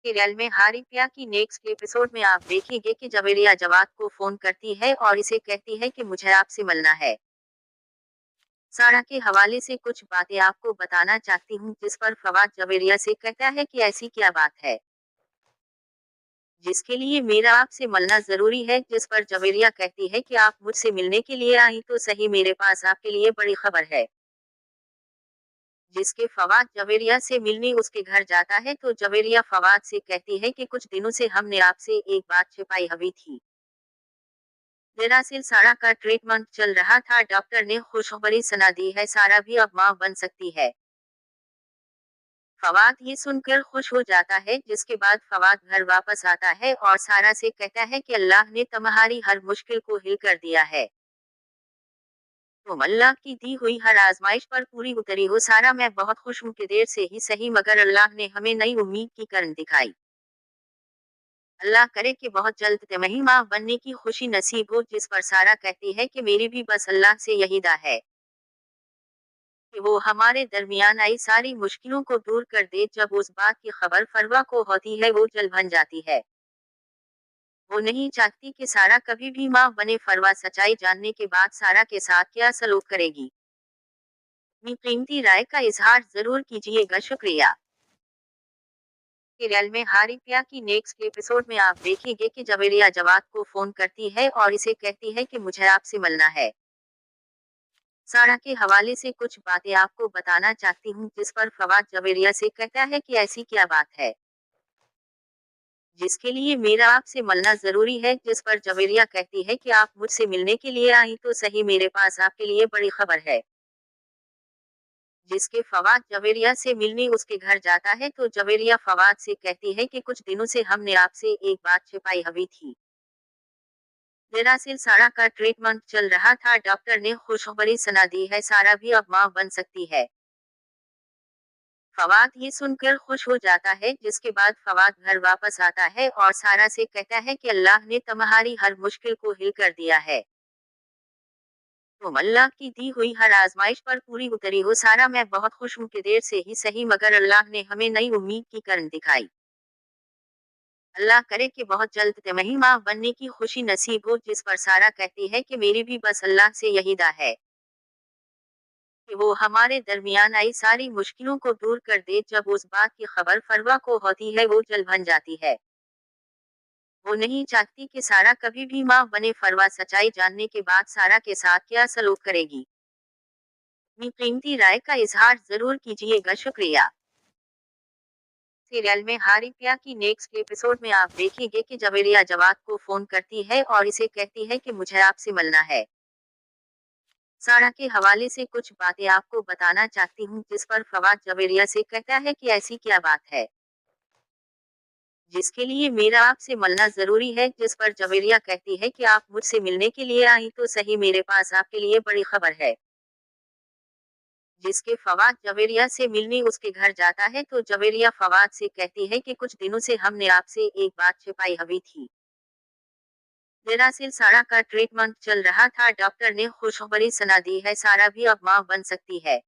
Serial में हारिप्या की next episode में आप देखेंगे कि जवेरिया जवाद को फोन करती है और इसे कहती है कि मुझे आपसे मिलना है। सारा के हवाले से कुछ बातें आपको बताना चाहती हूँ, जिस पर फवाद जवेरिया से कहता है कि ऐसी क्या बात है जिसके लिए मेरा आपसे मिलना जरूरी है। जिस पर जवेरिया कहती है कि आप मुझसे मिलने के लिए आई तो सही, मेरे पास आपके लिए बड़ी खबर है। जिसके फवाद जवेरिया से मिलने उसके घर जाता है तो जवेरिया फवाद से कहती है कि कुछ दिनों से हमने आपसे एक बात छिपाई हुई थी। दरअसल सारा का ट्रीटमेंट चल रहा था, डॉक्टर ने खुशखबरी सुना दी है, सारा भी अब मां बन सकती है। फवाद ये सुनकर खुश हो जाता है, जिसके बाद फवाद घर वापस आता है और सारा से कहता है कि अल्लाह ने तुम्हारी हर मुश्किल को हिल कर दिया है। तुम अल्लाह की दी हुई हर आजमाइश पर पूरी उतरी हो सारा, मैं बहुत खुश हूँ कि देर से ही सही मगर अल्लाह ने हमें नई उम्मीद की किरण दिखाई। अल्लाह करे कि बहुत जल्द तुम्हें मां बनने की खुशी नसीब हो। जिस पर सारा कहती है कि मेरी भी बस अल्लाह से यही दुआ है कि वो हमारे दरमियान आई सारी मुश्किलों को दूर कर दे। जब उस बात की खबर फरवा को होती है वो जल बन जाती है। वो नहीं चाहती कि सारा कभी भी मां बने। फरवा सच्चाई जानने के बाद सारा के साथ क्या सलूक करेगी, अपनी कीमती राय का इजहार जरूर कीजिएगा। शुक्रिया। सीरियल में हारिप्या की नेक्स्ट एपिसोड में आप देखेंगे कि जवेरिया जवाद को फोन करती है और इसे कहती है कि मुझे आपसे मिलना है। सारा के हवाले से कुछ बातें आपको बताना चाहती हूँ, जिस पर फवाद जवेरिया से कहता है कि ऐसी क्या बात है जिसके लिए मेरा आपसे मिलना जरूरी है। जिस पर जवेरिया कहती है कि आप मुझसे मिलने के लिए आई तो सही, मेरे पास आपके लिए बड़ी खबर है। जिसके फवाद जवेरिया से मिलने उसके घर जाता है तो जवेरिया फवाद से कहती है कि कुछ दिनों से हमने आपसे एक बात छिपाई हुई थी। दरअसल सारा का ट्रीटमेंट चल रहा था, डॉक्टर ने खुशखबरी सुना दी है, सारा भी अब मां बन सकती है। फवाद ये सुनकर खुश हो जाता है, जिसके बाद फवाद घर वापस आता है और सारा से कहता है कि अल्लाह ने तुम्हारी हर मुश्किल को हिल कर दिया है। तुम अल्लाह की दी हुई हर आजमाइश पर पूरी उतरी हो सारा, मैं बहुत खुश हूँ कि देर से ही सही मगर अल्लाह ने हमें नई उम्मीद की किरण दिखाई। अल्लाह करे कि बहुत जल्द तुम्हें मां बनने की खुशी नसीब हो। जिस पर सारा कहती है कि मेरी भी बस अल्लाह से यही दुआ है कि वो हमारे दरमियान आई सारी मुश्किलों को दूर कर दे। जब उस बात की खबर फरवा को होती है वो जल बन जाती है। वो नहीं चाहती कि सारा कभी भी मां बने। फरवा सच्चाई जानने के बाद सारा के साथ क्या सलूक करेगी, अपनी कीमती राय का इजहार जरूर कीजिएगा। शुक्रिया। सीरियल में हारिप्या की नेक्स्ट एपिसोड में आप देखेंगे कि जवेरिया जवाद को फोन करती है और इसे कहती है कि मुझे आपसे मिलना है। सारा के हवाले से कुछ बातें आपको बताना चाहती हूँ, जिस पर फवाद जवेरिया से कहता है कि ऐसी क्या बात है जिसके लिए मेरा आपसे मिलना जरूरी है। जिस पर जवेरिया कहती है कि आप मुझसे मिलने के लिए आई तो सही, मेरे पास आपके लिए बड़ी खबर है। जिसके फवाद जवेरिया से मिलने उसके घर जाता है तो जवेरिया फवाद से कहती है कि कुछ दिनों से हमने आपसे एक बात छिपाई हुई थी। दरअसल सारा का ट्रीटमेंट चल रहा था, डॉक्टर ने खुशखबरी सुना दी है, सारा भी अब मां बन सकती है।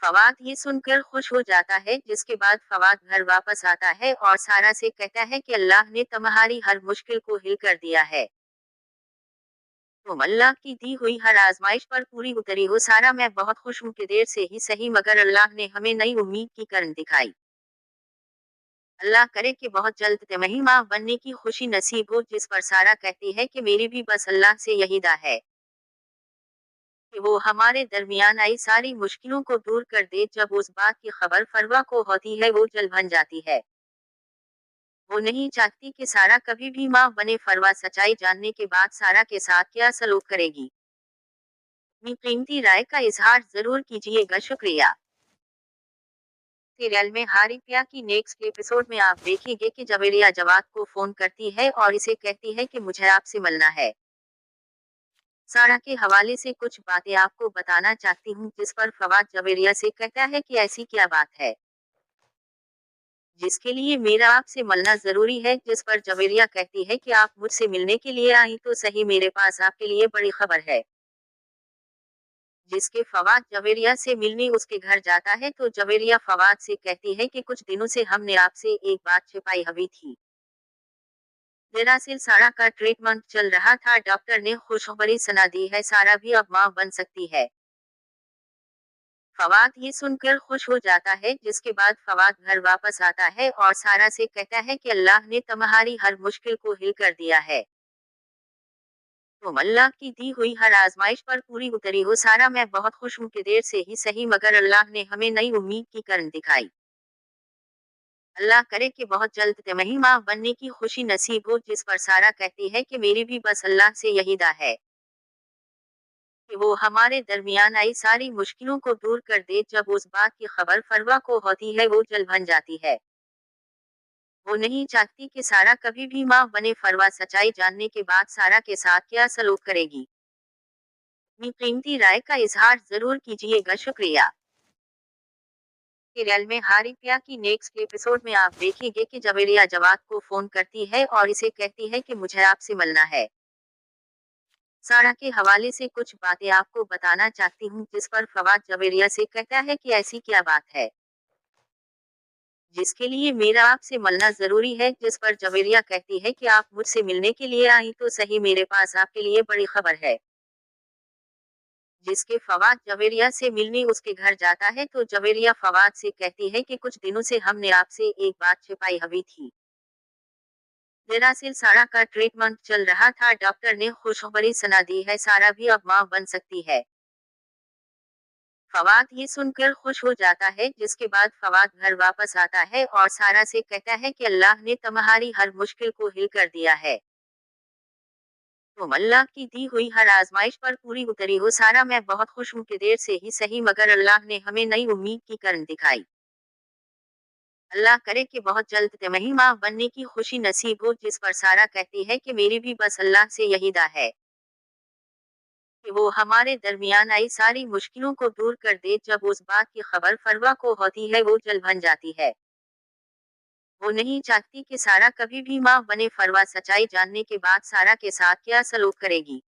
फवाद ये सुनकर खुश हो जाता है, जिसके बाद फवाद घर वापस आता है और सारा से कहता है कि अल्लाह ने तुम्हारी हर मुश्किल को हिल कर दिया है। तुम अल्लाह की दी हुई हर आजमाइश पर पूरी उतरी हो सारा, मैं बहुत खुश हूँ कि देर से ही सही मगर अल्लाह ने हमें नई उम्मीद की किरण दिखाई। अल्लाह करे कि बहुत जल्द तुम्हें मां बनने की खुशी नसीब हो। जिस पर सारा कहती है कि मेरी भी बस अल्लाह से यही दुआ है कि वो हमारे दरमियान आई सारी मुश्किलों को दूर कर दे। जब उस बात की खबर फरवा को होती है वो जल बन जाती है। वो नहीं चाहती कि सारा कभी भी मां बने। फरवा सच्चाई जानने के बाद सारा के साथ क्या सलूक करेगी, अपनी कीमती राय का इजहार जरूर कीजिएगा। शुक्रिया। सीरियल में हारिप्या की नेक्स्ट एपिसोड में आप देखेंगे कि जवेरिया जवाद को फोन करती है और इसे कहती है कि मुझे आपसे मिलना है। सारा के हवाले से कुछ बातें आपको बताना चाहती हूँ, जिस पर फवाद जवेरिया से कहता है कि ऐसी क्या बात है जिसके लिए मेरा आपसे मिलना जरूरी है। जिस पर जवेरिया कहती है कि आप मुझसे मिलने के लिए आई तो सही, मेरे पास आपके लिए बड़ी खबर है। जिसके फवाद जवेरिया से मिलने उसके घर जाता है तो जवेरिया फवाद से कहती है कि कुछ दिनों से हमने आपसे एक बात छिपाई हुई थी। दरअसल सारा का ट्रीटमेंट चल रहा था, डॉक्टर ने खुशखबरी सुना दी है, सारा भी अब मां बन सकती है। फवाद ये सुनकर खुश हो जाता है, जिसके बाद फवाद घर वापस आता है और सारा से कहता है कि अल्लाह ने तुम्हारी हर मुश्किल को हिल कर दिया है। तुम अल्लाह की दी हुई हर आजमाइश पर पूरी उतरी हो सारा, मैं बहुत खुश हूँ कि देर से ही सही मगर अल्लाह ने हमें नई उम्मीद की किरण दिखाई। अल्लाह करे कि बहुत जल्द तुम्हें माँ बनने की खुशी नसीब हो। जिस पर सारा कहती है कि मेरी भी बस अल्लाह से यही दुआ है कि वो हमारे दरमियान आई सारी मुश्किलों को दूर कर दे। जब उस बात की खबर फरवा को होती है वो जल बन जाती है। वो नहीं चाहती कि सारा कभी भी माँ बने। फरवा सच्चाई जानने के बाद सारा के साथ क्या सलूक करेगी, अपनी कीमती राय का इजहार जरूर कीजिएगा। शुक्रिया। सीरियल में हारिप्या की नेक्स्ट एपिसोड में आप देखेंगे कि जवेरिया जवाद को फोन करती है और इसे कहती है कि मुझे आपसे मिलना है। सारा के हवाले से कुछ बातें आपको बताना चाहती हूँ, जिस पर फवाद जवेरिया से कहता है कि ऐसी क्या बात है जिसके लिए मेरा आपसे मिलना जरूरी है। जिस पर जवेरिया कहती है कि आप मुझसे मिलने के लिए आई तो सही, मेरे पास आपके लिए बड़ी खबर है। जिसके फवाद जवेरिया से मिलने उसके घर जाता है तो जवेरिया फवाद से कहती है कि कुछ दिनों से हमने आपसे एक बात छिपाई हुई थी। दरअसल सारा का ट्रीटमेंट चल रहा था, डॉक्टर ने खुशखबरी सुना दी है, सारा भी अब मां बन सकती है। फवाद ये सुनकर खुश हो जाता है, जिसके बाद फवाद घर वापस आता है और सारा से कहता है कि अल्लाह ने तुम्हारी हर मुश्किल को हिल कर दिया है। तुम अल्लाह की दी हुई हर आजमाइश पर पूरी उतरी हो सारा, मैं बहुत खुश हूँ कि देर से ही सही मगर अल्लाह ने हमें नई उम्मीद की किरण दिखाई। अल्लाह करे कि बहुत जल्द तुम्हें माँ बनने की खुशी नसीब हो। जिस पर सारा कहती है कि मेरी भी बस अल्लाह से यही दुआ है कि वो हमारे दरमियान आई सारी मुश्किलों को दूर कर दे। जब उस बात की खबर फरवा को होती है वो जल बन जाती है। वो नहीं चाहती कि सारा कभी भी माँ बने। फरवा सच्चाई जानने के बाद सारा के साथ क्या सलूक करेगी,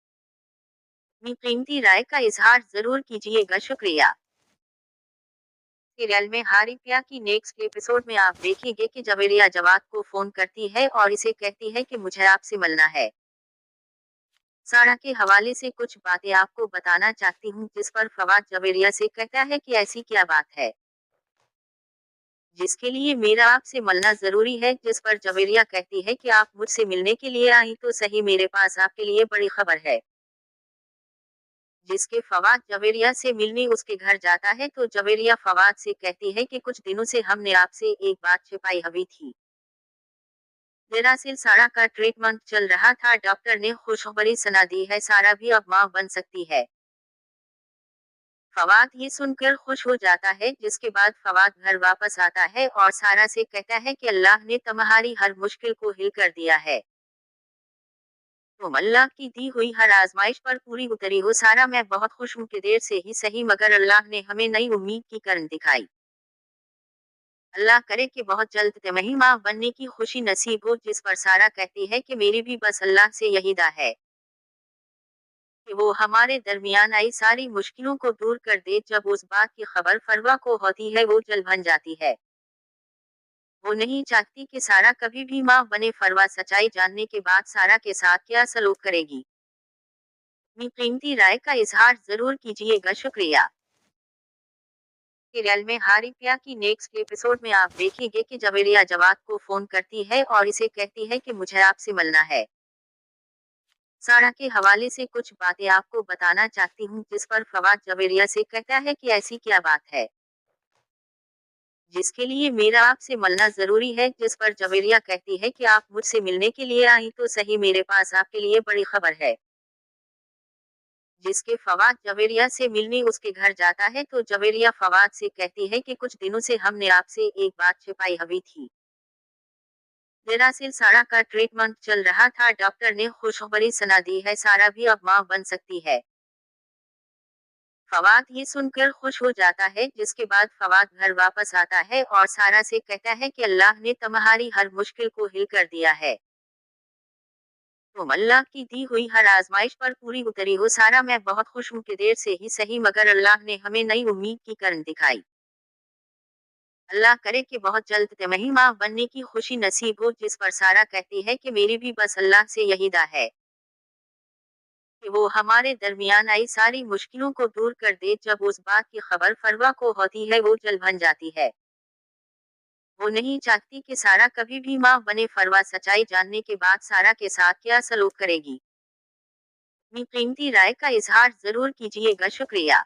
अपनी कीमती राय का इजहार जरूर कीजिएगा। शुक्रिया। सीरियल में हारिप्या की नेक्स्ट एपिसोड में आप देखेंगे कि जवेरिया जवाद को फोन करती है और इसे कहती है कि मुझे आपसे मिलना है। सारा के हवाले से कुछ बातें आपको बताना चाहती हूँ, जिस पर फवाद जवेरिया से कहता है कि ऐसी क्या बात है जिसके लिए मेरा आपसे मिलना जरूरी है। जिस पर जवेरिया कहती है कि आप मुझसे मिलने के लिए आई तो सही, मेरे पास आपके लिए बड़ी खबर है। जिसके फवाद जवेरिया से मिलने उसके घर जाता है तो जवेरिया फवाद से कहती है कि कुछ दिनों से हमने आपसे एक बात छिपाई हुई थी। दरअसल सारा का ट्रीटमेंट चल रहा था, डॉक्टर ने खुशखबरी सुना दी है, सारा भी अब मां बन सकती है। फवाद ये सुनकर खुश हो जाता है, जिसके बाद फवाद घर वापस आता है और सारा से कहता है कि अल्लाह ने तुम्हारी हर मुश्किल को हिल कर दिया है। तुम अल्लाह की दी हुई हर आजमाइश पर पूरी उतरी हो सारा, मैं बहुत खुश हूँ कि देर से ही सही मगर अल्लाह ने हमें नई उम्मीद की किरण दिखाई। अल्लाह करे कि बहुत जल्द तुम्हें माँ बनने की खुशी नसीब हो। जिस पर सारा कहती है कि मेरी भी बस अल्लाह से यही दुआ है कि वो हमारे दरमियान आई सारी मुश्किलों को दूर कर दे। जब उस बात की खबर फरवा को होती है वो जल बन जाती है। वो नहीं चाहती कि सारा कभी भी माँ बने। फरवा सच्चाई जानने के बाद सारा के साथ क्या सलूक करेगी, अपनी कीमती राय का इजहार जरूर कीजिएगा। शुक्रिया। सीरियल में हारिप्या की नेक्स्ट एपिसोड में आप देखेंगे कि जवेरिया जवाद को फोन करती है और इसे कहती है कि मुझे आपसे मिलना है। सारा के हवाले से कुछ बातें आपको बताना चाहती हूँ, जिस पर फवाद जवेरिया से कहता है कि ऐसी क्या बात है जिसके लिए मेरा आपसे मिलना जरूरी है। जिस पर जवेरिया कहती है कि आप मुझसे मिलने के लिए आई तो सही, मेरे पास आपके लिए बड़ी खबर है। जिसके फवाद जवेरिया से मिलने उसके घर जाता है तो जवेरिया फवाद से कहती है कि कुछ दिनों से हमने आपसे एक बात छिपाई हुई थी। दरअसल सारा का ट्रीटमेंट चल रहा था, डॉक्टर ने खुशखबरी सुना दी है, सारा भी अब मां बन सकती है। फवाद ये सुनकर खुश हो जाता है, जिसके बाद फवाद घर वापस आता है और सारा से कहता है कि अल्लाह ने तुम्हारी हर मुश्किल को हिल कर दिया है। तुम अल्लाह की दी हुई हर आजमाइश पर पूरी उतरी हो सारा। मैं बहुत खुश हूँ कि देर से ही सही मगर अल्लाह ने हमें नई उम्मीद की किरण दिखाई। अल्लाह करे कि बहुत जल्द तुम्हें माँ बनने की खुशी नसीब हो। जिस पर सारा कहती है कि मेरी भी बस अल्लाह से यही दुआ है कि वो हमारे दरमियान आई सारी मुश्किलों को दूर कर दे। जब उस बात की खबर फरवा को होती है वो जल बन जाती है। वो नहीं चाहती कि सारा कभी भी माँ बने। फरवा सच्चाई जानने के बाद सारा के साथ क्या सलूक करेगी, अपनी कीमती राय का इजहार जरूर कीजिएगा। शुक्रिया।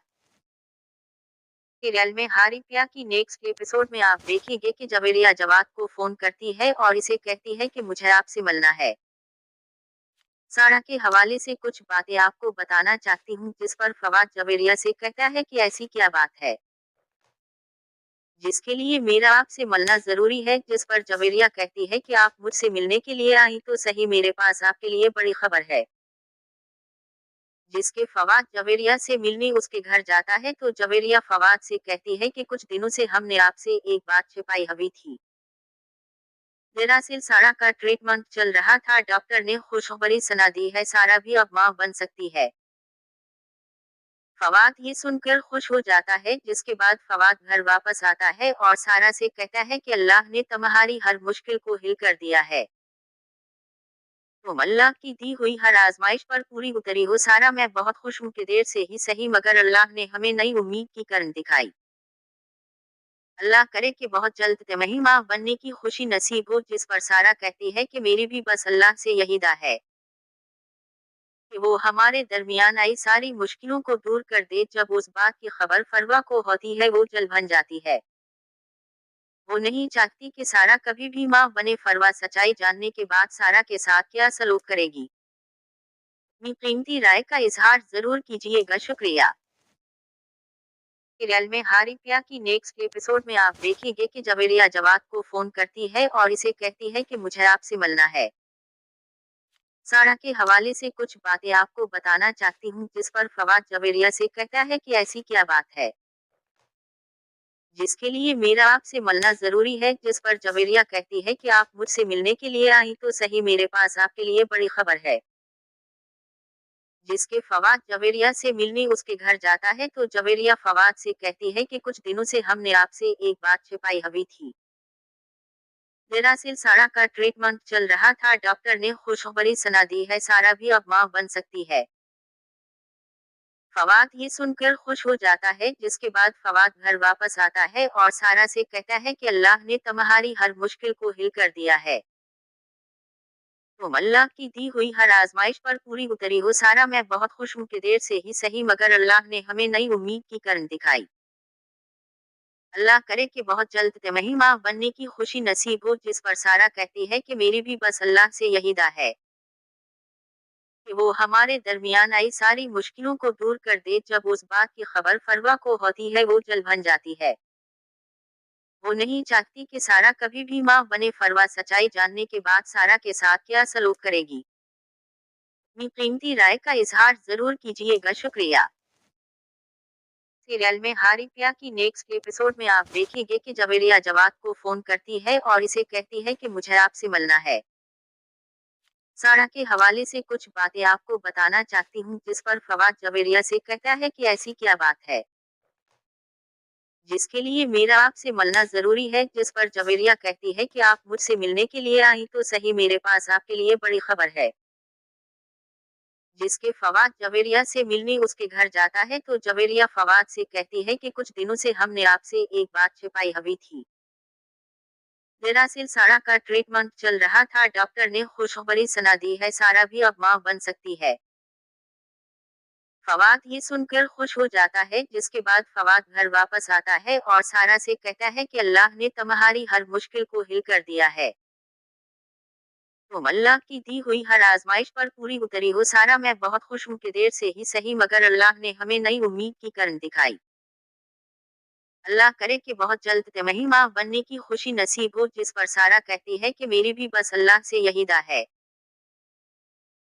सीरियल में हारिफिया की नेक्स्ट एपिसोड में आप देखेंगे कि जवेरिया जवाद को फोन करती है और इसे कहती है कि मुझे आपसे मिलना है। सारा के हवाले से कुछ बातें आपको बताना चाहती हूँ। जिस पर फवाद जवेरिया से कहता है कि ऐसी क्या बात है जिसके लिए मेरा आपसे मिलना जरूरी है। जिस पर जवेरिया कहती है कि आप मुझसे मिलने के लिए आई तो सही, मेरे पास आपके लिए बड़ी खबर है। जिसके फवाद जवेरिया से मिलने उसके घर जाता है तो जवेरिया फवाद से कहती है कि कुछ दिनों से हमने आपसे एक बात छिपाई हुई थी। दरअसल सारा का ट्रीटमेंट चल रहा था। डॉक्टर ने खुशखबरी सुना दी है, सारा भी अब मां बन सकती है। फवाद ये सुनकर खुश हो जाता है। जिसके बाद फवाद घर वापस आता है और सारा से कहता है कि अल्लाह ने तुम्हारी हर मुश्किल को हिल कर दिया है। तुम अल्लाह की दी हुई हर आजमाइश पर पूरी उतरी हो सारा। मैं बहुत खुश हूँ कि देर से ही सही मगर अल्लाह ने हमें नई उम्मीद की किरण दिखाई। अल्लाह करे कि बहुत जल्द तुम्हें माँ बनने की खुशी नसीब हो। जिस पर सारा कहती है कि मेरी भी बस अल्लाह से यही दुआ है कि वो हमारे दरमियान आई सारी मुश्किलों को दूर कर दे। जब उस बात की खबर फरवा को होती है वो जल बन जाती है। वो नहीं चाहती कि सारा कभी भी माँ बने। फरवा सच्चाई जानने के बाद सारा के साथ क्या सलूक करेगी, अपनी कीमती राय का इजहार जरूर कीजिएगा। शुक्रिया। सीरियल में हारिफिया की नेक्स्ट एपिसोड में आप देखेंगे कि जवेरिया जवाद को फोन करती है और इसे कहती है कि मुझे आपसे मिलना है। सारा के हवाले से कुछ बातें आपको बताना चाहती हूँ। जिस पर फवाद जवेरिया से कहता है कि ऐसी क्या बात है जिसके लिए मेरा आपसे मिलना जरूरी है। जिस पर जवेरिया कहती है कि आप मुझसे मिलने के लिए आई तो सही, मेरे पास आपके लिए बड़ी खबर है। जिसके फवाद जवेरिया से मिलने उसके घर जाता है तो जवेरिया फवाद से कहती है कि कुछ दिनों से हमने आपसे एक बात छिपाई हुई थी। दरअसल सारा का ट्रीटमेंट चल रहा था। डॉक्टर ने खुशखबरी सुना दी है, सारा भी अब मां बन सकती है। फवाद ये सुनकर खुश हो जाता है। जिसके बाद फवाद घर वापस आता है और सारा से कहता है कि अल्लाह ने तुम्हारी हर मुश्किल को हिल कर दिया है। तुम अल्लाह की दी हुई हर आजमाइश पर पूरी उतरी हो सारा। मैं बहुत खुश हूँ कि देर से ही सही मगर अल्लाह ने हमें नई उम्मीद की किरण दिखाई। अल्लाह करे कि बहुत जल्द तुम्हें माँ बनने की खुशी नसीब हो। जिस पर सारा कहती है कि मेरी भी बस अल्लाह से यही दुआ है कि वो हमारे दरमियान आई सारी मुश्किलों को दूर कर दे। जब उस बात की खबर फरवा को होती है वो जल बन जाती है। वो नहीं चाहती कि सारा कभी भी माँ बने। फरवा सच्चाई जानने के बाद सारा के साथ क्या सलूक करेगी, अपनी कीमती राय का इजहार जरूर कीजिएगा। शुक्रिया। सीरियल में हारिफिया की नेक्स्ट एपिसोड में आप देखेंगे कि जवेरिया जवाद को फोन करती है और इसे कहती है कि मुझे आपसे मिलना है। सारा के हवाले से कुछ बातें आपको बताना चाहती हूँ। जिस पर फवाद जवेरिया से कहता है कि ऐसी क्या बात है जिसके लिए मेरा आपसे मिलना जरूरी है। जिस पर जवेरिया कहती है कि आप मुझसे मिलने के लिए आई तो सही, मेरे पास आपके लिए बड़ी खबर है। जिसके फवाद जवेरिया से मिलने उसके घर जाता है तो जवेरिया फवाद से कहती है कि कुछ दिनों से हमने आपसे एक बात छिपाई हुई थी। दरअसल सारा का ट्रीटमेंट चल रहा था। डॉक्टर ने खुशखबरी सुना दी है, सारा भी अब मां बन सकती है। फवाद ये सुनकर खुश हो जाता है। जिसके बाद फवाद घर वापस आता है और सारा से कहता है कि अल्लाह ने तुम्हारी हर मुश्किल को हिल कर दिया है। तुम अल्लाह की दी हुई हर आजमाइश पर पूरी उतरी हो सारा। मैं बहुत खुश हूँ कि देर से ही सही मगर अल्लाह ने हमें नई उम्मीद की किरण दिखाई। अल्लाह करे कि बहुत जल्द तुम्हें माँ बनने की खुशी नसीब हो। जिस पर सारा कहती है कि मेरी भी बस अल्लाह से यही दुआ है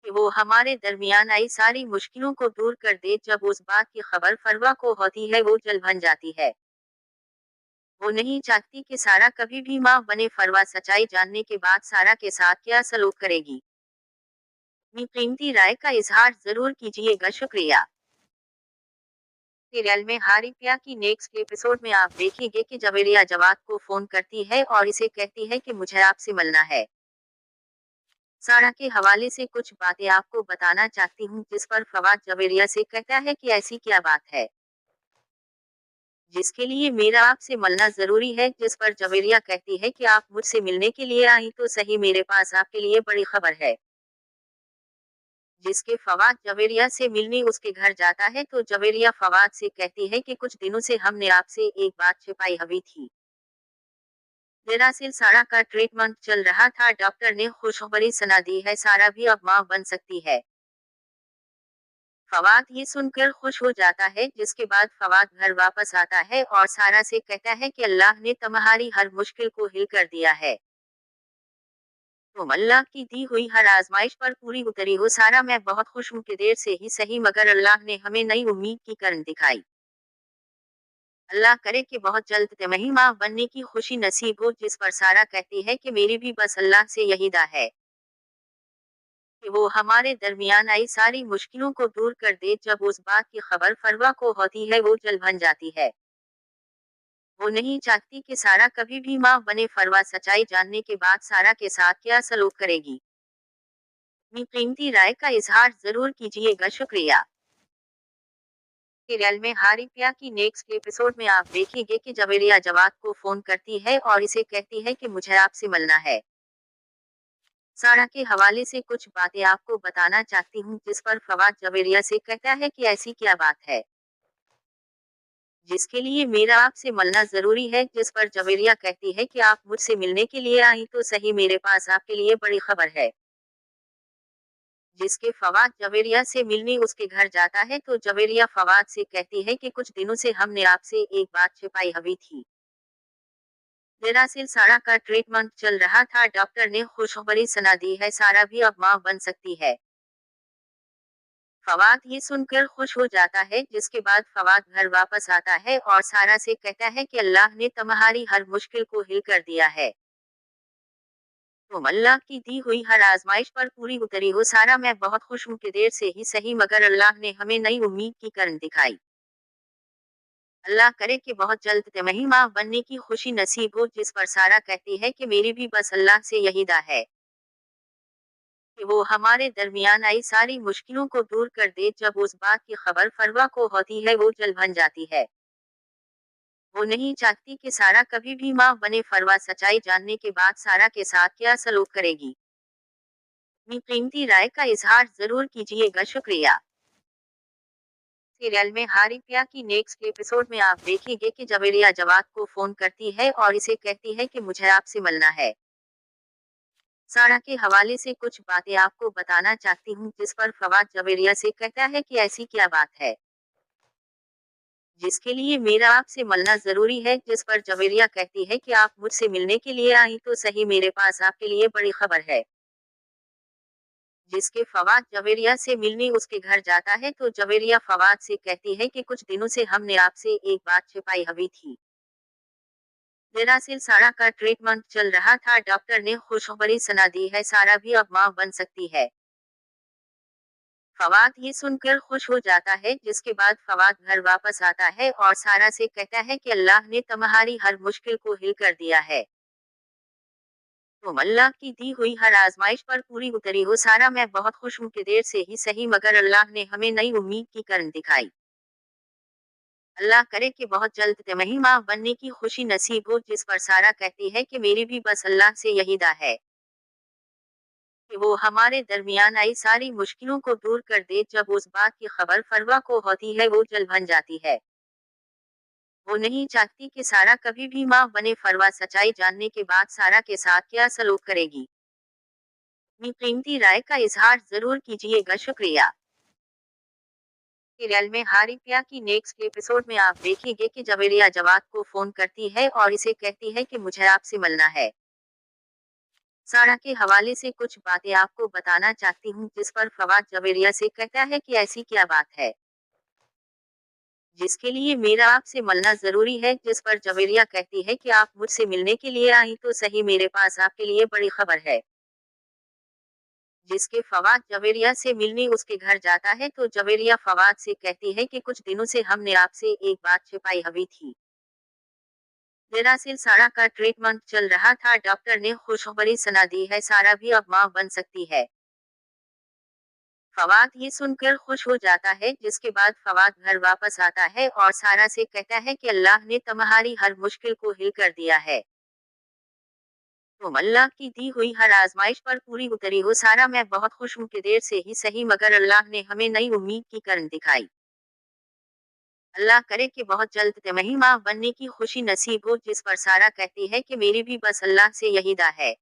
कि वो हमारे दरमियान आई सारी मुश्किलों को दूर कर दे। जब उस बात की खबर फरवा को होती है वो जल बन जाती है। वो नहीं चाहती कि सारा कभी भी माँ बने। फरवा सच्चाई जानने के बाद सारा के साथ क्या सलूक करेगी, अपनी कीमती राय का इजहार जरूर कीजिएगा, शुक्रिया। सीरियल में हारिप्या की नेक्स्ट एपिसोड में आप देखेंगे कि जवेरिया जवाद को फोन करती है और इसे कहती है कि मुझे आपसे मिलना है। सारा के हवाले से कुछ बातें आपको बताना चाहती हूँ, जिस पर फवाद जवेरिया से कहता है कि ऐसी क्या बात है जिसके लिए मेरा आपसे मिलना जरूरी है, जिस पर जवेरिया कहती है कि आप मुझसे मिलने के लिए आई तो सही, मेरे पास आपके लिए बड़ी खबर है। जिसके फवाद जवेरिया से मिलने उसके घर जाता है तो जवेरिया फवाद से कहती है कि कुछ दिनों से हमने आपसे एक बात छिपाई हुई थी। दरअसल सारा का ट्रीटमेंट चल रहा था, डॉक्टर ने खुशखबरी सुना दी है, सारा भी अब मां बन सकती है। फवाद ये सुनकर खुश हो जाता है, जिसके बाद फवाद घर वापस आता है और सारा से कहता है कि अल्लाह ने तुम्हारी हर मुश्किल को हिल कर दिया है। तुम अल्लाह की दी हुई हर आजमाइश पर पूरी उतरी हो सारा, मैं बहुत खुश हूँ कि देर से ही सही मगर अल्लाह ने हमें नई उम्मीद की किरण दिखाई। अल्लाह करे कि बहुत जल्द तुम्हें माँ बनने की खुशी नसीब हो, जिस पर सारा कहती है कि मेरी भी बस अल्लाह से यही दुआ है कि वो हमारे दरमियान आई सारी मुश्किलों को दूर कर दे। जब उस बात की खबर फरवा को होती है वो जल बन जाती है। वो नहीं चाहती कि सारा कभी भी माँ बने। फरवा सच्चाई जानने के बाद सारा के साथ क्या सलूक करेगी, अपनी कीमती राय का इजहार जरूर कीजिएगा, शुक्रिया। सीरियल में हारिप्या की नेक्स्ट एपिसोड में आप देखेंगे कि जवेरिया जवाद को फोन करती है और इसे कहती है कि मुझे आपसे मिलना है। सारा के हवाले से कुछ बातें आपको बताना चाहती हूँ, जिस पर फवाद जवेरिया से कहता है कि ऐसी क्या बात है जिसके लिए मेरा आपसे मिलना जरूरी है, जिस पर जवेरिया कहती है कि आप मुझसे मिलने के लिए आई तो सही, मेरे पास आपके लिए बड़ी खबर है। जिसके फवाद जवेरिया से मिलने उसके घर जाता है तो जवेरिया फवाद से कहती है कि कुछ दिनों से हमने आपसे एक बात छिपाई हुई थी। दरअसल सारा का ट्रीटमेंट चल रहा था, डॉक्टर ने खुशखबरी सुना दी है, सारा भी अब मां बन सकती है। फवाद ये सुनकर खुश हो जाता है, जिसके बाद फवाद घर वापस आता है और सारा से कहता है कि अल्लाह ने तुम्हारी हर मुश्किल को हिल कर दिया है। तुम अल्लाह की दी हुई हर आजमाइश पर पूरी उतरी हो सारा, मैं बहुत खुश हूँ कि देर से ही सही मगर अल्लाह ने हमें नई उम्मीद की किरण दिखाई। अल्लाह करे कि बहुत जल्द तुम्हें माँ बनने की खुशी नसीब हो, जिस पर सारा कहती है कि मेरी भी बस अल्लाह से यही दुआ है कि वो हमारे दरमियान आई सारी मुश्किलों को दूर कर दे। जब उस बात की खबर फरवा को होती है वो जल बन जाती है। वो नहीं चाहती कि सारा कभी भी माँ बने। फरवा सच्चाई जानने के बाद सारा के साथ क्या सलूक करेगी, अपनी कीमती राय का इजहार जरूर कीजिएगा, शुक्रिया। सीरियल में हारिप्या की नेक्स्ट एपिसोड में आप देखेंगे कि जवेरिया जवाद को फोन करती है और इसे कहती है कि मुझे आपसे मिलना है। सारा के हवाले से कुछ बातें आपको बताना चाहती हूँ, जिस पर फवाद जवेरिया से कहता है कि ऐसी क्या बात है जिसके लिए मेरा आपसे मिलना जरूरी है, जिस पर जवेरिया कहती है कि आप मुझसे मिलने के लिए आई तो सही, मेरे पास आपके लिए बड़ी खबर है। जिसके फवाद जवेरिया से मिलने उसके घर जाता है तो जवेरिया फवाद से कहती है कि कुछ दिनों से हमने आपसे एक बात छिपाई हुई थी। दरअसल सारा का ट्रीटमेंट चल रहा था, डॉक्टर ने खुशखबरी सुना दी है, सारा भी अब मां बन सकती है। फवाद ये सुनकर खुश हो जाता है, जिसके बाद फवाद घर वापस आता है और सारा से कहता है कि अल्लाह ने तुम्हारी हर मुश्किल को हिल कर दिया है। तुम अल्लाह की दी हुई हर आजमाइश पर पूरी उतरी हो सारा, मैं बहुत खुश हूँ कि देर से ही सही मगर अल्लाह ने हमें नई उम्मीद की किरण दिखाई। अल्लाह करे कि बहुत जल्द तुम्हें माँ बनने की खुशी नसीब हो, जिस पर सारा कहती है कि मेरी भी बस अल्लाह से यही दुआ है कि वो हमारे दरमियान आई सारी मुश्किलों को दूर कर दे। जब उस बात की खबर फरवा को होती है वो जल बन जाती है। वो नहीं चाहती कि सारा कभी भी माँ बने। फरवा सच्चाई जानने के बाद सारा के साथ क्या सलूक करेगी, अपनी कीमती राय का इजहार जरूर कीजिएगा, शुक्रिया। सीरियल में हारिप्या की नेक्स्ट एपिसोड में आप देखेंगे कि जवेरिया जवाद को फोन करती है और इसे कहती है कि मुझे आपसे मिलना है। सारा के हवाले से कुछ बातें आपको बताना चाहती हूँ, जिस पर फवाद जवेरिया से कहता है कि ऐसी क्या बात है जिसके लिए मेरा आपसे मिलना जरूरी है, जिस पर जवेरिया कहती है कि आप मुझसे मिलने के लिए आई तो सही, मेरे पास आपके लिए बड़ी खबर है। जिसके फवाद जवेरिया से मिलने उसके घर जाता है तो जवेरिया फवाद से कहती है कि कुछ दिनों से हमने आपसे एक बात छिपाई हुई थी। दरअसल सारा का ट्रीटमेंट चल रहा था, डॉक्टर ने खुशखबरी सुना दी है, सारा भी अब मां बन सकती है। फवाद ये सुनकर खुश हो जाता है, जिसके बाद फवाद घर वापस आता है और सारा से कहता है कि अल्लाह ने तुम्हारी हर मुश्किल को हिल कर दिया है। तुम अल्लाह की दी हुई हर आजमाइश पर पूरी उतरी हो सारा, मैं बहुत खुश हूँ कि देर से ही सही मगर अल्लाह ने हमें नई उम्मीद की किरण दिखाई। अल्लाह करे कि बहुत जल्द तुम्हें माँ बनने की खुशी नसीब हो। जिस पर सारा कहती है कि मेरी भी बस अल्लाह से यही दुआ है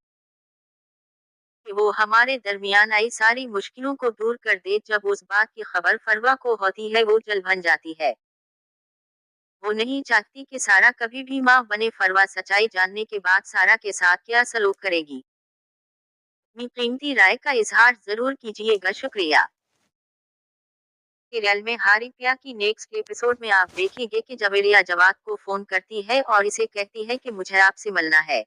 कि वो हमारे दरमियान आई सारी मुश्किलों को दूर कर दे। जब उस बात की खबर फरवा को होती है वो जल बन जाती है। वो नहीं चाहती कि सारा कभी भी माँ बने। फरवा सच्चाई जानने के बाद सारा के साथ क्या सलूक करेगी, अपनी कीमती राय का इजहार जरूर कीजिएगा। शुक्रिया। सीरियल में हारिप्या की नेक्स्ट एपिसोड में आप देखेंगे कि जवेरिया जवाद को फोन करती है और इसे कहती है कि मुझे आपसे मिलना है।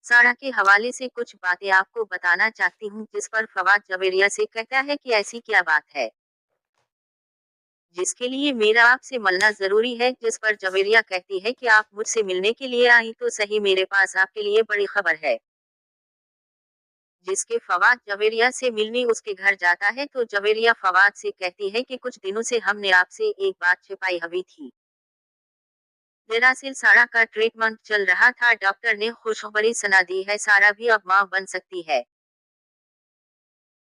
सारा के हवाले से कुछ बातें आपको बताना चाहती हूँ, जिस पर फवाद जवेरिया से कहता है कि ऐसी क्या बात है जिसके लिए मेरा आपसे मिलना जरूरी है। जिस पर जवेरिया कहती है कि आप मुझसे मिलने के लिए आई तो सही, मेरे पास आपके लिए बड़ी खबर है। जिसके फवाद जवेरिया से मिलने उसके घर जाता है तो जवेरिया फवाद से कहती है कि कुछ दिनों से हमने आपसे एक बात छिपाई हुई थी। दरअसल सारा का ट्रीटमेंट चल रहा था, डॉक्टर ने खुशखबरी सुना दी है, सारा भी अब मां बन सकती है।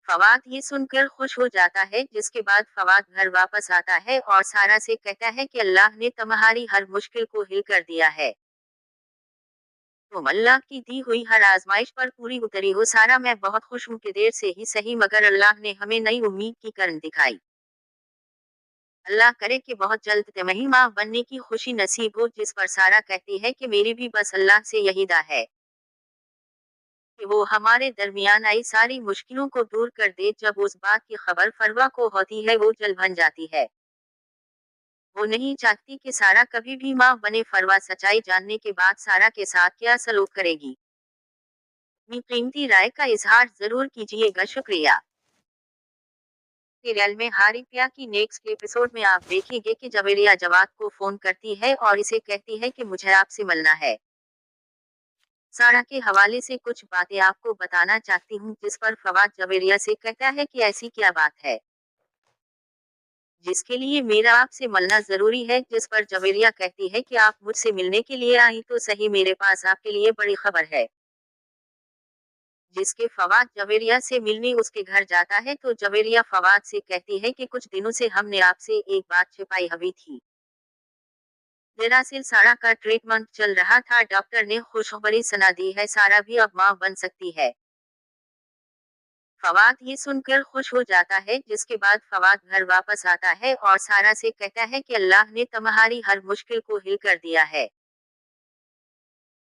फवाद ये सुनकर खुश हो जाता है, जिसके बाद फवाद घर वापस आता है और सारा से कहता है कि अल्लाह ने तुम्हारी हर मुश्किल को हिल कर दिया है। तुम अल्लाह की दी हुई हर आजमाइश पर पूरी उतरी हो सारा, मैं बहुत खुश हूँ कि देर से ही सही मगर अल्लाह ने हमें नई उम्मीद की किरण दिखाई। अल्लाह करे कि बहुत जल्द तुम्हें माँ बनने की खुशी नसीब हो। जिस पर सारा कहती है कि मेरी भी बस अल्लाह से यही दुआ है कि वो हमारे दरमियान आई सारी मुश्किलों को दूर कर दे। जब उस बात की खबर फरवा को होती है वो जल बन जाती है। वो नहीं चाहती कि सारा कभी भी माँ बने। फरवा सच्चाई जानने के बाद सारा के साथ क्या सलूक करेगी, अपनी कीमती राय का इजहार जरूर कीजिएगा। शुक्रिया। सीरियल में हारिप्या की नेक्स्ट एपिसोड में आप देखेंगे कि जवेरिया जवाद को फोन करती है और इसे कहती है कि मुझे आपसे मिलना है। सारा के हवाले से कुछ बातें आपको बताना चाहती हूँ, जिस पर फवाद जवेरिया से कहता है कि ऐसी क्या बात है जिसके लिए मेरा आपसे मिलना जरूरी है। जिस पर जवेरिया कहती है कि आप मुझसे मिलने के लिए आई तो सही, मेरे पास आपके लिए बड़ी खबर है। जिसके फवाद जवेरिया से मिलने उसके घर जाता है तो जवेरिया फवाद से कहती है कि कुछ दिनों से हमने आपसे एक बात छिपाई हुई थी। दरअसल सारा का ट्रीटमेंट चल रहा था, डॉक्टर ने खुशखबरी सुना दी है, सारा भी अब मां बन सकती है। फवाद ये सुनकर खुश हो जाता है, जिसके बाद फवाद घर वापस आता है और सारा से कहता है कि अल्लाह ने तुम्हारी हर मुश्किल को हिल कर दिया है।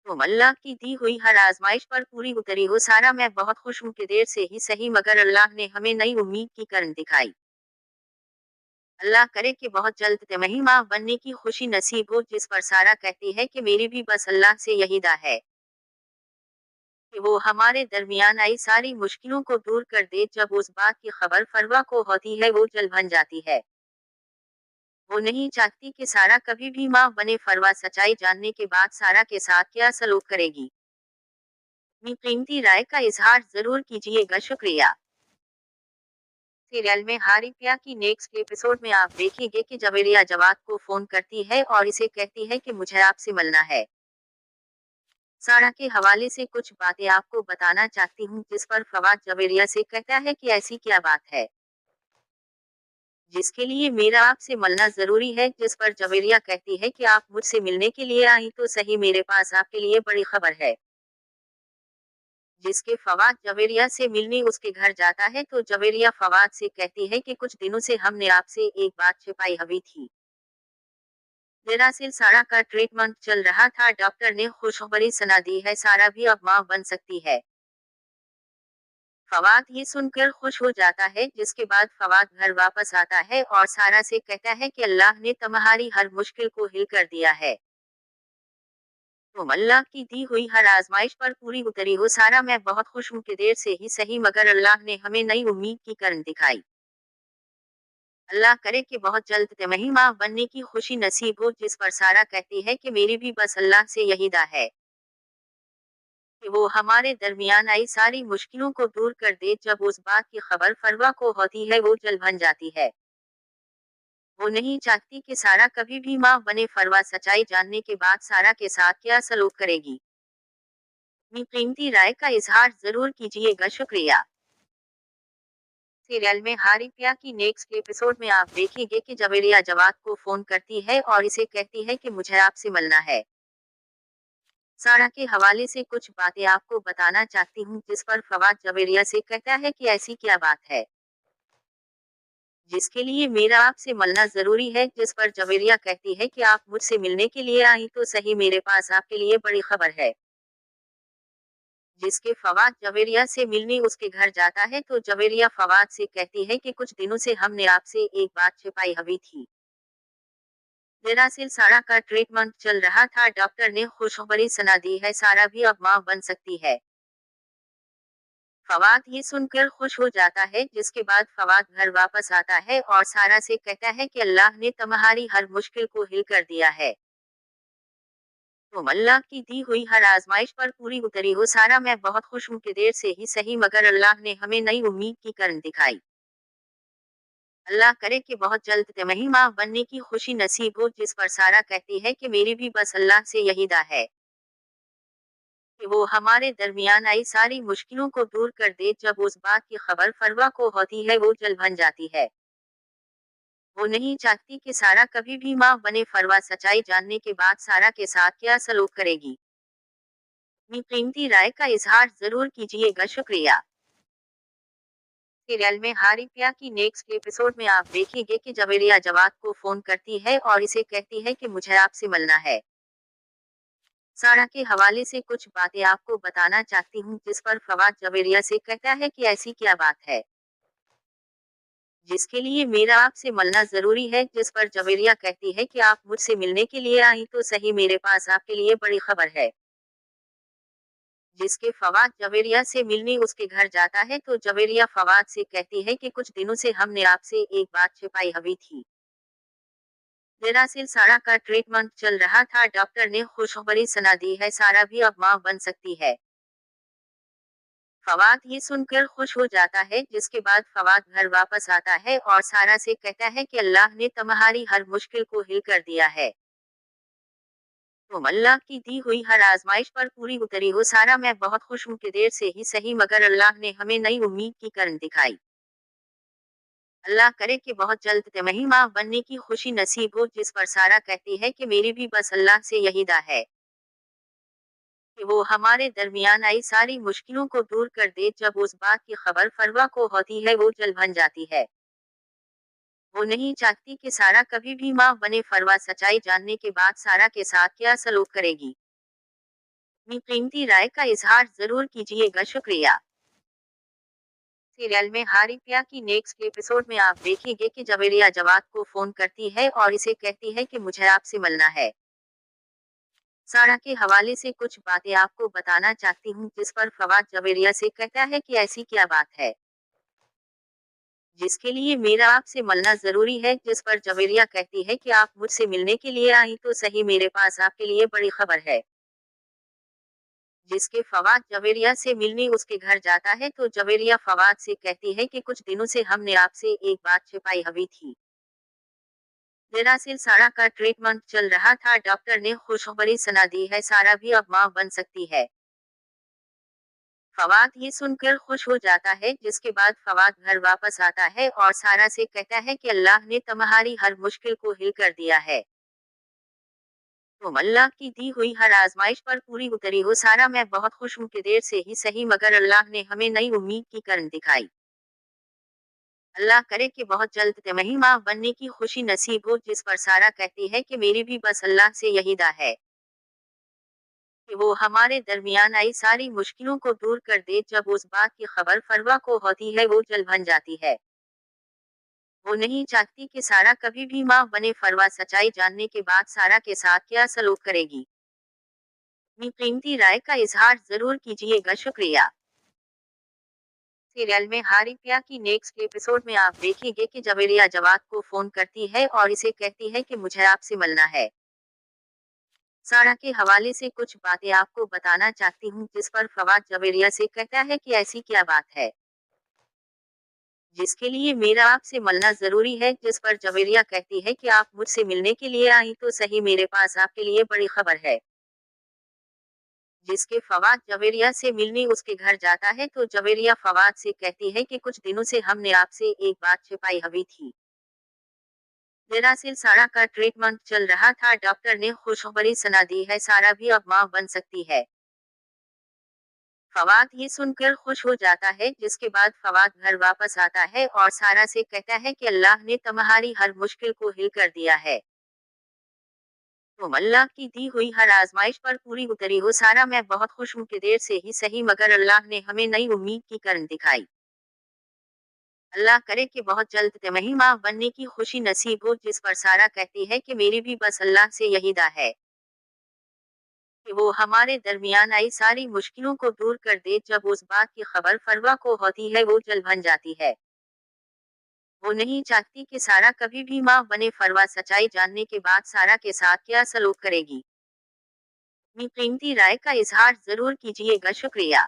तुम अल्लाह की दी हुई हर आजमाइश पर पूरी उतरी हो सारा, मैं बहुत खुश हूँ कि देर से ही सही मगर अल्लाह ने हमें नई उम्मीद की किरण दिखाई। अल्लाह करे कि बहुत जल्द तुम्हें माँ बनने की खुशी नसीब हो। जिस पर सारा कहती है कि मेरी भी बस अल्लाह से यही दुआ है कि वो हमारे दरमियान आई सारी मुश्किलों को दूर कर दे। जब उस बात की खबर फरवा को होती है वो जल बन जाती है। वो नहीं चाहती कि सारा कभी भी माँ बने। फरवा सच्चाई जानने के बाद सारा के साथ क्या सलूक करेगी, अपनी कीमती राय का इजहार जरूर कीजिएगा। शुक्रिया। सीरियल में हारिप्या की नेक्स्ट एपिसोड में आप देखेंगे कि जवेरिया जवाद को फोन करती है और इसे कहती है कि मुझे आपसे मिलना है। सारा के हवाले से कुछ बातें आपको बताना चाहती हूँ, जिस पर फवाद जवेरिया से कहता है कि ऐसी क्या बात है जिसके लिए मेरा आपसे मिलना जरूरी है। जिस पर जवेरिया कहती है कि आप मुझसे मिलने के लिए आई तो सही, मेरे पास आपके लिए बड़ी खबर है। जिसके फवाद जवेरिया से मिलने उसके घर जाता है तो जवेरिया फवाद से कहती है कि कुछ दिनों से हमने आपसे एक बात छिपाई हुई थी। दरअसल सारा का ट्रीटमेंट चल रहा था, डॉक्टर ने खुशखबरी सुना दी है, सारा भी अब मां बन सकती है। फवाद ये सुनकर खुश हो जाता है, जिसके बाद फवाद घर वापस आता है और सारा से कहता है कि अल्लाह ने तुम्हारी हर मुश्किल को हिल कर दिया है। तुम अल्लाह की दी हुई हर आजमाइश पर पूरी उतरी हो सारा। मैं बहुत खुश हूँ कि देर से ही सही मगर अल्लाह ने हमें नई उम्मीद की किरण दिखाई। अल्लाह करे कि बहुत जल्द तिमाही माँ बनने की खुशी नसीब हो। जिस पर सारा कहती है कि मेरी भी बस अल्लाह से यही दुआ है कि वो हमारे दरमियान आई सारी मुश्किलों को दूर कर दे। जब उस बात की खबर फरवा को होती है वो जल बन जाती है। वो नहीं चाहती कि सारा कभी भी माँ बने। फरवा सच्चाई जानने के बाद सारा के साथ क्या सलूक करेगी, अपनी कीमती राय का इजहार जरूर कीजिएगा। शुक्रिया। सीरियल में हारी प्या की नेक्स्ट एपिसोड में आप देखेंगे कि जवेरिया जवाद को फोन करती है और इसे कहती है कि मुझे आपसे मिलना है। सारा के हवाले से कुछ बातें आपको बताना चाहती हूँ। जिस पर फवाद जवेरिया से कहता है कि ऐसी क्या बात है जिसके लिए मेरा आपसे मिलना जरूरी है। जिस पर जवेरिया कहती है कि आप मुझसे मिलने के लिए आई तो सही, मेरे पास आपके लिए बड़ी खबर है। जिसके फवाद जवेरिया से मिलने उसके घर जाता है तो जवेरिया फवाद से कहती है कि कुछ दिनों से हमने आपसे एक बात छिपाई हुई थी। दरअसल सारा का ट्रीटमेंट चल रहा था। डॉक्टर ने खुशखबरी सुना दी है, सारा भी अब मां बन सकती है। फवाद ये सुनकर खुश हो जाता है। जिसके बाद फवाद घर वापस आता है और सारा से कहता है कि अल्लाह ने तुम्हारी हर मुश्किल को हिल कर दिया है। तुम अल्लाह की दी हुई हर आजमाइश पर पूरी उतरी हो सारा। मैं बहुत खुश हूँ कि देर से ही सही मगर अल्लाह ने हमें नई उम्मीद की किरण दिखाई। अल्लाह करे कि बहुत जल्द तिमाही माँ बनने की खुशी नसीब हो। जिस पर सारा कहती है कि मेरी भी बस अल्लाह से यही दुआ है कि वो हमारे दरमियान आई सारी मुश्किलों को दूर कर दे। जब उस बात की खबर फरवा को होती है वो जल बन जाती है। वो नहीं चाहती कि सारा कभी भी माँ बने। फरवा सच्चाई जानने के बाद सारा के साथ क्या सलूक करेगी, अपनी कीमती राय का इजहार जरूर कीजिएगा। शुक्रिया। सीरियल में हारी प्या की नेक्स्ट एपिसोड में आप देखेंगे कि जवेरिया जवाद को फोन करती है और इसे कहती है कि मुझे आपसे मिलना है। सारा के हवाले से कुछ बातें आपको बताना चाहती हूँ। जिस पर फवाद जवेरिया से कहता है कि ऐसी क्या बात है जिसके लिए मेरा आपसे मिलना जरूरी है। जिस पर जवेरिया कहती है कि आप मुझसे मिलने के लिए आई तो सही, मेरे पास आपके लिए बड़ी खबर है। जिसके फवाद जवेरिया से मिलने उसके घर जाता है तो जवेरिया फवाद से कहती है कि कुछ दिनों से हमने आपसे एक बात छिपाई हुई थी। दरअसल सारा का ट्रीटमेंट चल रहा था। डॉक्टर ने खुशखबरी सुना दी है, सारा भी अब मां बन सकती है। फवाद ये सुनकर खुश हो जाता है। जिसके बाद फवाद घर वापस आता है और सारा से कहता है कि अल्लाह ने तुम्हारी हर मुश्किल को हिल कर दिया है। तुम अल्लाह की दी हुई हर आजमाइश पर पूरी उतरी हो सारा। मैं बहुत खुश हूँ कि देर से ही सही मगर अल्लाह ने हमें नई उम्मीद की किरण दिखाई। अल्लाह करे कि बहुत जल्द तिमाही माँ बनने की खुशी नसीब हो। जिस पर सारा कहती है कि मेरी भी बस अल्लाह से यही दुआ है कि वो हमारे दरमियान आई सारी मुश्किलों को दूर कर दे। जब उस बात की खबर फरवा को होती है वो जल बन जाती है। वो नहीं चाहती कि सारा कभी भी माँ बने। फरवा सच्चाई जानने के बाद सारा के साथ क्या सलूक करेगी, अपनी कीमती राय का इजहार जरूर कीजिएगा। शुक्रिया। सीरियल में हारी प्या की नेक्स्ट एपिसोड में आप देखेंगे कि जवेरिया जवाद को फोन करती है और इसे कहती है कि मुझे आपसे मिलना है। सारा के हवाले से कुछ बातें आपको बताना चाहती हूँ। जिस पर फवाद जवेरिया से कहता है कि ऐसी क्या बात है जिसके लिए मेरा आपसे मिलना जरूरी है। जिस पर जवेरिया कहती है कि आप मुझसे मिलने के लिए आई तो सही, मेरे पास आपके लिए बड़ी खबर है। जिसके फवाद जवेरिया से मिलने उसके घर जाता है तो जवेरिया फवाद से कहती है कि कुछ दिनों से हमने आपसे एक बात छिपाई हुई थी। दरअसल सारा का ट्रीटमेंट चल रहा था। डॉक्टर ने खुशखबरी सुना दी है, सारा भी अब मां बन सकती है। फवाद ये सुनकर खुश हो जाता है। जिसके बाद फवाद घर वापस आता है और सारा से कहता है कि अल्लाह ने तुम्हारी हर मुश्किल को हिल कर दिया है। तुम अल्लाह की दी हुई हर आजमाइश पर पूरी उतरी हो सारा। मैं बहुत खुश हूँ कि देर से ही सही मगर अल्लाह ने हमें नई उम्मीद की किरण दिखाई। अल्लाह करे कि बहुत जल्द तिमाही माँ बनने की खुशी नसीब हो। जिस पर सारा कहती है कि मेरी भी बस अल्लाह से यही दुआ है कि वो हमारे दरमियान आई सारी मुश्किलों को दूर कर दे। जब उस बात की खबर फरवा को होती है वो जल बन जाती है। वो नहीं चाहती कि सारा कभी भी माँ बने। फरवा सच्चाई जानने के बाद सारा के साथ क्या सलूक करेगी, अपनी कीमती राय का इजहार जरूर कीजिएगा, शुक्रिया। सीरियल में हारी प्या की नेक्स्ट एपिसोड में आप देखेंगे कि जवेरिया जवाद को फोन करती है और इसे कहती है कि मुझे आपसे मिलना है। सारा के हवाले से कुछ बातें आपको बताना चाहती हूँ, जिस पर फवाद जवेरिया से कहता है कि ऐसी क्या बात है जिसके लिए मेरा आपसे मिलना जरूरी है, जिस पर जवेरिया कहती है कि आप मुझसे मिलने के लिए आई तो सही, मेरे पास आपके लिए बड़ी खबर है। जिसके फवाद जवेरिया से मिलने उसके घर जाता है तो जवेरिया फवाद से कहती है कि कुछ दिनों से हमने आपसे एक बात छिपाई हुई थी। दरअसल सारा का ट्रीटमेंट चल रहा था, डॉक्टर ने खुशखबरी सुना दी है, सारा भी अब मां बन सकती है। फवाद ये सुनकर खुश हो जाता है, जिसके बाद फवाद घर वापस आता है और सारा से कहता है कि अल्लाह ने तुम्हारी हर मुश्किल को हिल कर दिया है। तुम अल्लाह की दी हुई हर आजमाइश पर पूरी उतरी हो सारा, मैं बहुत खुश हूँ कि देर से ही सही मगर अल्लाह ने हमें नई उम्मीद की किरण दिखाई। अल्लाह करे कि बहुत जल्द तुम्हें माँ बनने की खुशी नसीब हो, जिस पर सारा कहती है कि मेरी भी बस अल्लाह से यही दुआ है कि वो हमारे दरमियान आई सारी मुश्किलों को दूर कर दे। जब उस बात की खबर फरवा को होती है वो जल बन जाती है। वो नहीं चाहती कि सारा कभी भी माँ बने। फरवा सच्चाई जानने के बाद सारा के साथ क्या सलूक करेगी। अपनी कीमती राय का इजहार जरूर कीजिएगा, शुक्रिया।